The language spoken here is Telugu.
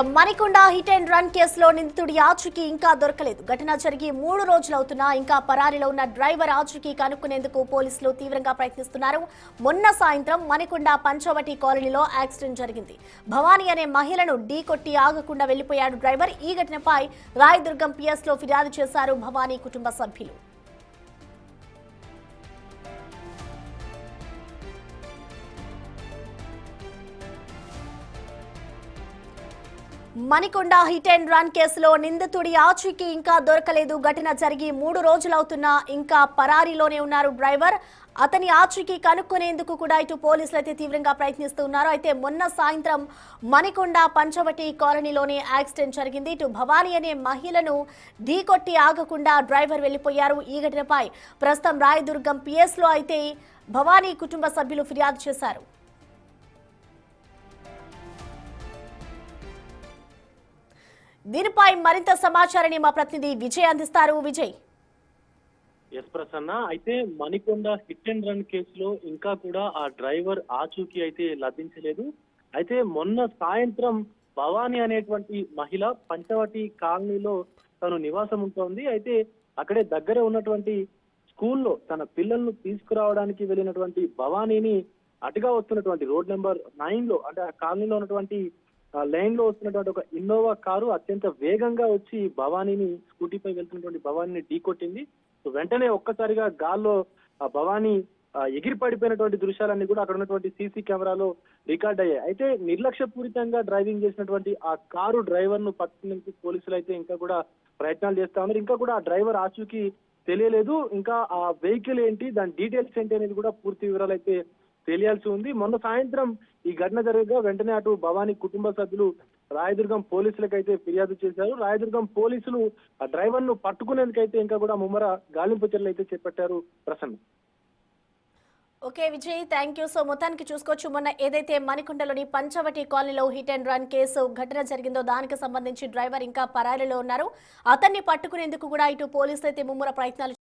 మణికొండ హిట్ అండ్ రన్ కేసులో నిందితుడి ఆచూకీ ఇంకా దొరకలేదు. ఘటన జరిగి 3 రోజులవుతున్నా ఇంకా పరారీలో ఉన్న డ్రైవర్ ఆచూకీ కనుక్కునేందుకు పోలీసులు తీవ్రంగా ప్రయత్నిస్తున్నారు. మొన్న సాయంత్రం మణికొండ పంచవటి కాలనీలో యాక్సిడెంట్ జరిగింది. భవానీ అనే మహిళను ఢీకొట్టి ఆగకుండా వెళ్లిపోయాడు డ్రైవర్. ఈ ఘటనపై రాయదుర్గం పిఎస్ లో ఫిర్యాదు చేశారు భవానీ కుటుంబ సభ్యులు. మణికొండ హిట్ అండ్ రన్ కేసులో నిందితుడి ఆచూకీ ఇంకా దొరకలేదు. ఘటన జరిగి 3 రోజులవుతున్నా ఇంకా పరారీలోనే ఉన్నారు డ్రైవర్. అతని ఆచూకీ కనుక్కునేందుకు కూడా ఇటు పోలీసులు అయితే తీవ్రంగా ప్రయత్నిస్తున్నారు. అయితే మొన్న సాయంత్రం మణికొండ పంచవటి కాలనీలోనే యాక్సిడెంట్ జరిగింది. ఇటు భవానీ అనే మహిళను ఢీకొట్టి ఆగకుండా డ్రైవర్ వెళ్లిపోయారు. ఈ ఘటనపై ప్రస్తుతం రాయదుర్గం పిఎస్ లో అయితే భవానీ కుటుంబ సభ్యులు ఫిర్యాదు చేశారు. దీనిపై మరింత సమాచారాన్ని మా ప్రతినిధి విజయ్ అందిస్తారు. విజయ్. ఎస్ ప్రసన్న, అయితే మణికొండ హిట్ అండ్ రన్ కేసులో ఇంకా కూడా ఆ డ్రైవర్ ఆచూకీ అయితే లభించలేదు. అయితే మొన్న సాయంత్రం భవానీ అనేటువంటి మహిళ పంచవటి కాలనీలో తను నివాసం ఉంటోంది. అయితే అక్కడే దగ్గరే ఉన్నటువంటి స్కూల్లో తన పిల్లలను తీసుకురావడానికి వెళ్ళినటువంటి భవానీని అటుగా వస్తున్నటువంటి రోడ్ నెంబర్ 9 లో, అంటే ఆ కాలనీలో ఉన్నటువంటి లైన్ లో వస్తున్నటువంటి ఒక ఇన్నోవా కారు అత్యంత వేగంగా వచ్చి భవానీని, స్కూటీపై వెళ్తున్నటువంటి భవానీని ఢీకొట్టింది. వెంటనే ఒక్కసారిగా గాల్లో భవానీ ఎగిరి పడిపోయినటువంటి దృశ్యాలన్నీ కూడా అక్కడ ఉన్నటువంటి సీసీ కెమెరాలో రికార్డ్ అయ్యాయి. అయితే నిర్లక్ష్యపూరితంగా డ్రైవింగ్ చేసినటువంటి ఆ కారు డ్రైవర్ ను పట్టుకునేందుకు పోలీసులు అయితే ఇంకా కూడా ప్రయత్నాలు చేస్తా ఉన్నారు. ఇంకా కూడా ఆ డ్రైవర్ ఆచూకీ తెలియలేదు. ఇంకా ఆ వెహికల్ ఏంటి, దాని డీటెయిల్స్ ఏంటి అనేది కూడా పూర్తి వివరాలు అయితే తెలియాల్సి ఉంది. మొన్న సాయంత్రం ఈ ఘటన జరగగా వెంటనే అటు భవానీ కుటుంబ సభ్యులు రాయదుర్గం పోలీసులకు అయితే ఫిర్యాదు చేశారు. రాయదుర్గం పోలీసులు ఆ డ్రైవర్ ను పట్టుకునేందుకైతే ఇంకా కూడా ముమ్మర గాలింపు చర్యలు అయితే చేపట్టారు. Prasanna. Okay Vijay, thank you. So మొత్తానికి చూసుకోవచ్చు, మొన్న ఏదైతే మణికొండలోని పంచవటి కాలనీలో హిట్ అండ్ రన్ కేసు ఘటన జరిగిందో దానికి సంబంధించి డ్రైవర్ ఇంకా పరారీలో ఉన్నారు. అతన్ని పట్టుకునేందుకు కూడా ఇటు పోలీసులు అయితే ముమ్మర ప్రయత్నాలు